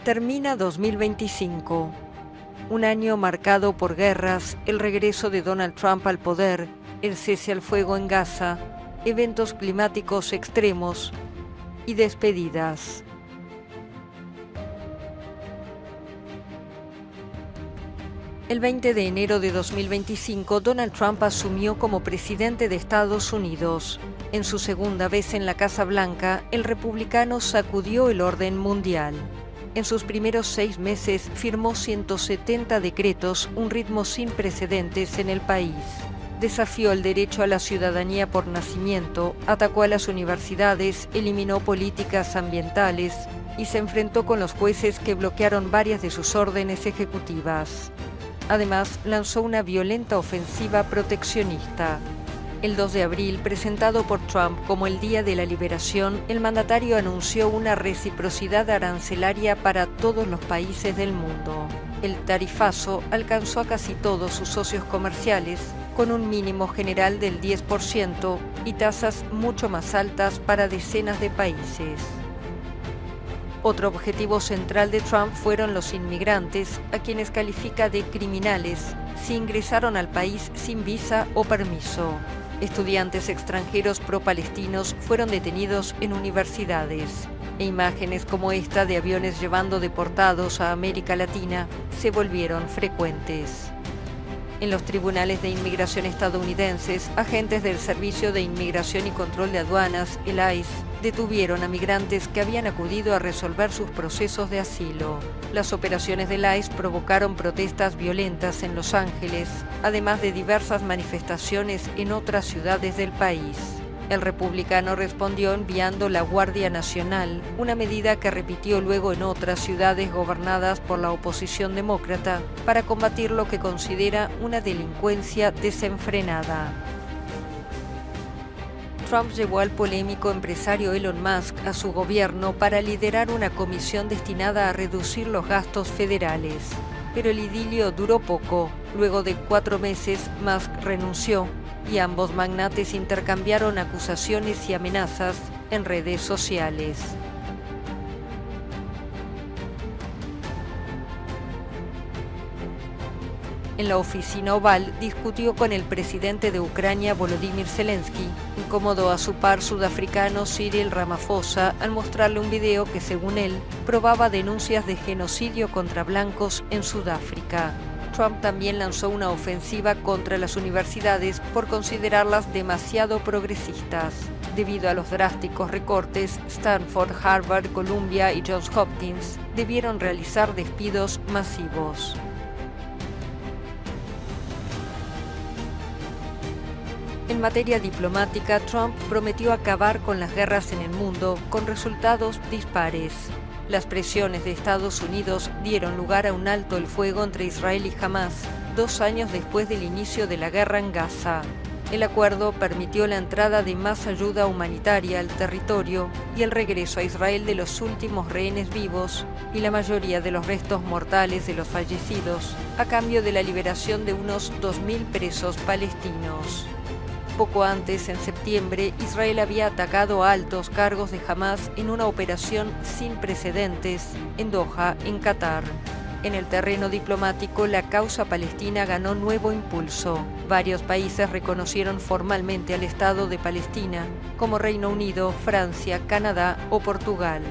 Termina 2025, un año marcado por guerras, el regreso de Donald Trump al poder, el cese al fuego en Gaza, eventos climáticos extremos y despedidas. El 20 de enero de 2025, Donald Trump asumió como presidente de Estados Unidos. En su segunda vez en la Casa Blanca, el republicano sacudió el orden mundial. En sus primeros 6 meses firmó 170 decretos, un ritmo sin precedentes en el país. Desafió el derecho a la ciudadanía por nacimiento, atacó a las universidades, eliminó políticas ambientales y se enfrentó con los jueces que bloquearon varias de sus órdenes ejecutivas. Además, lanzó una violenta ofensiva proteccionista. El 2 de abril, presentado por Trump como el Día de la Liberación, el mandatario anunció una reciprocidad arancelaria para todos los países del mundo. El tarifazo alcanzó a casi todos sus socios comerciales, con un mínimo general del 10% y tasas mucho más altas para decenas de países. Otro objetivo central de Trump fueron los inmigrantes, a quienes califica de criminales si ingresaron al país sin visa o permiso. Estudiantes extranjeros pro-palestinos fueron detenidos en universidades, e imágenes como esta de aviones llevando deportados a América Latina se volvieron frecuentes. En los tribunales de inmigración estadounidenses, agentes del Servicio de Inmigración y Control de Aduanas, el ICE, detuvieron a migrantes que habían acudido a resolver sus procesos de asilo. Las operaciones del ICE provocaron protestas violentas en Los Ángeles, además de diversas manifestaciones en otras ciudades del país. El republicano respondió enviando la Guardia Nacional, una medida que repitió luego en otras ciudades gobernadas por la oposición demócrata, para combatir lo que considera una delincuencia desenfrenada. Trump llevó al polémico empresario Elon Musk a su gobierno para liderar una comisión destinada a reducir los gastos federales. Pero el idilio duró poco. Luego de 4 meses, Musk renunció y ambos magnates intercambiaron acusaciones y amenazas en redes sociales. En la oficina oval discutió con el presidente de Ucrania, Volodymyr Zelensky. Incomodó a su par sudafricano Cyril Ramaphosa al mostrarle un video que, según él, probaba denuncias de genocidio contra blancos en Sudáfrica. Trump también lanzó una ofensiva contra las universidades por considerarlas demasiado progresistas. Debido a los drásticos recortes, Stanford, Harvard, Columbia y Johns Hopkins debieron realizar despidos masivos. En materia diplomática, Trump prometió acabar con las guerras en el mundo con resultados dispares. Las presiones de Estados Unidos dieron lugar a un alto el fuego entre Israel y Hamás, 2 años después del inicio de la guerra en Gaza. El acuerdo permitió la entrada de más ayuda humanitaria al territorio y el regreso a Israel de los últimos rehenes vivos y la mayoría de los restos mortales de los fallecidos, a cambio de la liberación de unos 2.000 presos palestinos. Poco antes, en septiembre, Israel había atacado a altos cargos de Hamás en una operación sin precedentes en Doha, en Qatar. En el terreno diplomático, la causa palestina ganó nuevo impulso. Varios países reconocieron formalmente al Estado de Palestina, como Reino Unido, Francia, Canadá o Portugal.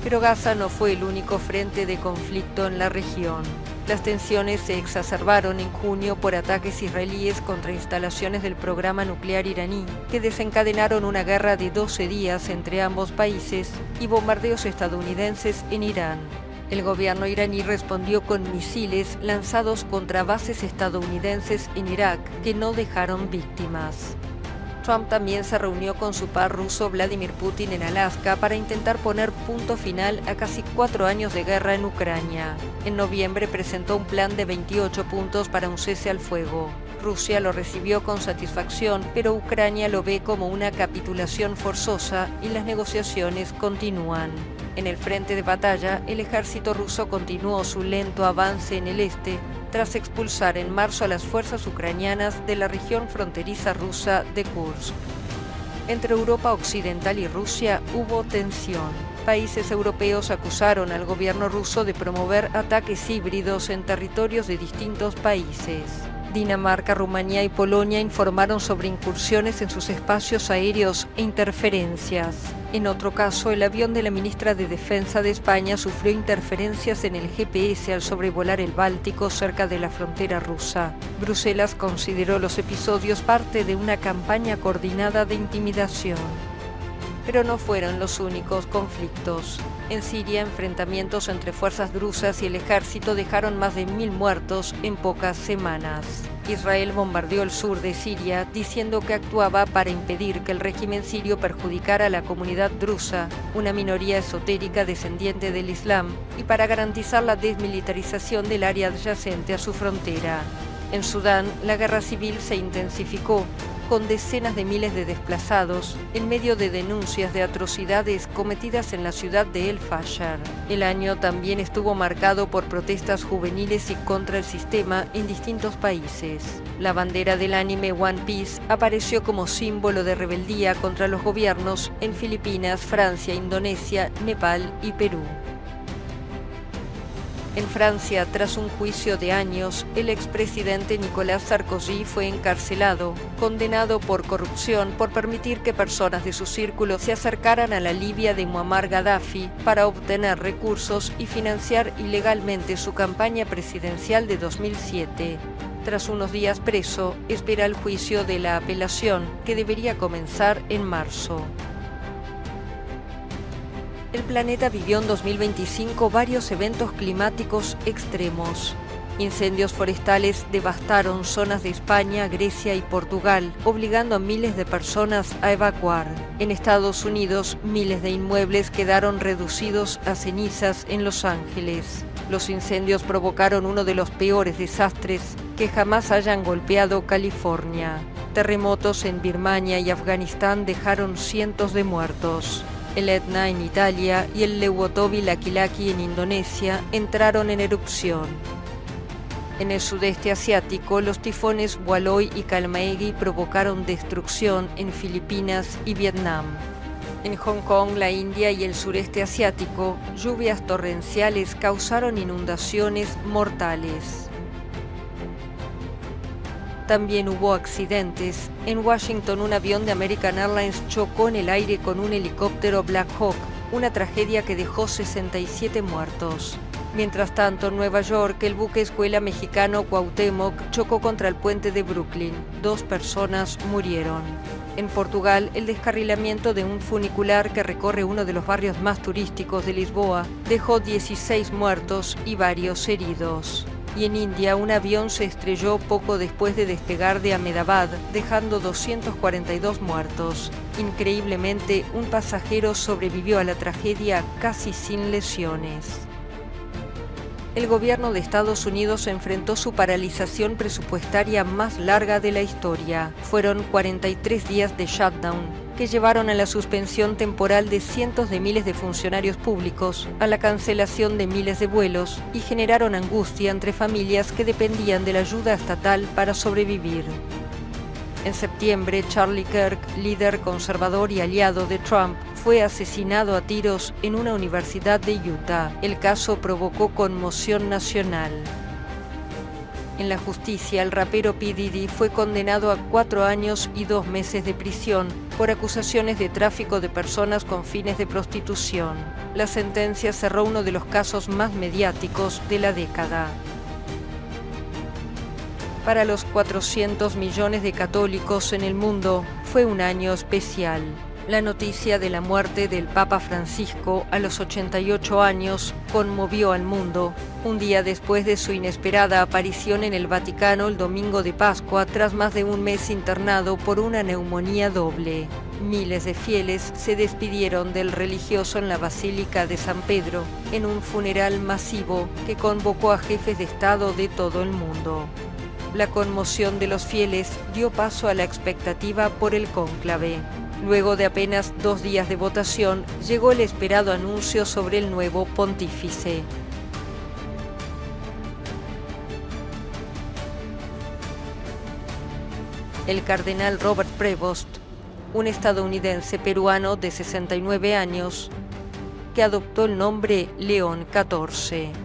Pero Gaza no fue el único frente de conflicto en la región. Las tensiones se exacerbaron en junio por ataques israelíes contra instalaciones del programa nuclear iraní, que desencadenaron una guerra de 12 días entre ambos países y bombardeos estadounidenses en Irán. El gobierno iraní respondió con misiles lanzados contra bases estadounidenses en Irak, que no dejaron víctimas. Trump también se reunió con su par ruso Vladimir Putin en Alaska para intentar poner punto final a casi 4 años de guerra en Ucrania. En noviembre presentó un plan de 28 puntos para un cese al fuego. Rusia lo recibió con satisfacción, pero Ucrania lo ve como una capitulación forzosa y las negociaciones continúan. En el frente de batalla, el ejército ruso continuó su lento avance en el este, tras expulsar en marzo a las fuerzas ucranianas de la región fronteriza rusa de Kursk. Entre Europa Occidental y Rusia hubo tensión. Países europeos acusaron al gobierno ruso de promover ataques híbridos en territorios de distintos países. Dinamarca, Rumanía y Polonia informaron sobre incursiones en sus espacios aéreos e interferencias. En otro caso, el avión de la ministra de Defensa de España sufrió interferencias en el GPS al sobrevolar el Báltico cerca de la frontera rusa. Bruselas consideró los episodios parte de una campaña coordinada de intimidación. Pero no fueron los únicos conflictos. En Siria, enfrentamientos entre fuerzas drusas y el ejército dejaron más de 1000 muertos en pocas semanas. Israel bombardeó el sur de Siria, diciendo que actuaba para impedir que el régimen sirio perjudicara a la comunidad drusa, una minoría esotérica descendiente del Islam, y para garantizar la desmilitarización del área adyacente a su frontera. En Sudán, la guerra civil se intensificó, con decenas de miles de desplazados, en medio de denuncias de atrocidades cometidas en la ciudad de El Fasher. El año también estuvo marcado por protestas juveniles y contra el sistema en distintos países. La bandera del anime One Piece apareció como símbolo de rebeldía contra los gobiernos en Filipinas, Francia, Indonesia, Nepal y Perú. En Francia, tras un juicio de años, el expresidente Nicolas Sarkozy fue encarcelado, condenado por corrupción por permitir que personas de su círculo se acercaran a la Libia de Muammar Gaddafi para obtener recursos y financiar ilegalmente su campaña presidencial de 2007. Tras unos días preso, espera el juicio de la apelación, que debería comenzar en marzo. El planeta vivió en 2025 varios eventos climáticos extremos. Incendios forestales devastaron zonas de España, Grecia y Portugal, obligando a miles de personas a evacuar. En Estados Unidos, miles de inmuebles quedaron reducidos a cenizas en Los Ángeles. Los incendios provocaron uno de los peores desastres que jamás hayan golpeado California. Terremotos en Birmania y Afganistán dejaron cientos de muertos. El Etna en Italia y el Lewotowil-Akilaki en Indonesia entraron en erupción. En el sudeste asiático, los tifones Waloi y Kalmaegi provocaron destrucción en Filipinas y Vietnam. En Hong Kong, la India y el sureste asiático, lluvias torrenciales causaron inundaciones mortales. También hubo accidentes. En Washington, un avión de American Airlines chocó en el aire con un helicóptero Black Hawk, una tragedia que dejó 67 muertos. Mientras tanto, en Nueva York, el buque escuela mexicano Cuauhtémoc chocó contra el puente de Brooklyn. 2 personas murieron. En Portugal, el descarrilamiento de un funicular que recorre uno de los barrios más turísticos de Lisboa dejó 16 muertos y varios heridos. Y en India, un avión se estrelló poco después de despegar de Ahmedabad, dejando 242 muertos. Increíblemente, un pasajero sobrevivió a la tragedia casi sin lesiones. El gobierno de Estados Unidos enfrentó su paralización presupuestaria más larga de la historia. Fueron 43 días de shutdown, que llevaron a la suspensión temporal de cientos de miles de funcionarios públicos, a la cancelación de miles de vuelos y generaron angustia entre familias que dependían de la ayuda estatal para sobrevivir. En septiembre, Charlie Kirk, líder conservador y aliado de Trump, fue asesinado a tiros en una universidad de Utah. El caso provocó conmoción nacional. En la justicia, el rapero P. Diddy fue condenado a 4 años y 2 meses de prisión por acusaciones de tráfico de personas con fines de prostitución. La sentencia cerró uno de los casos más mediáticos de la década. Para los 400 millones de católicos en el mundo, fue un año especial. La noticia de la muerte del Papa Francisco a los 88 años conmovió al mundo, un día después de su inesperada aparición en el Vaticano el domingo de Pascua tras más de un mes internado por una neumonía doble. Miles de fieles se despidieron del religioso en la Basílica de San Pedro, en un funeral masivo que convocó a jefes de Estado de todo el mundo. La conmoción de los fieles dio paso a la expectativa por el cónclave. Luego de apenas 2 días de votación, llegó el esperado anuncio sobre el nuevo pontífice. El cardenal Robert Prevost, un estadounidense peruano de 69 años, que adoptó el nombre León XIV.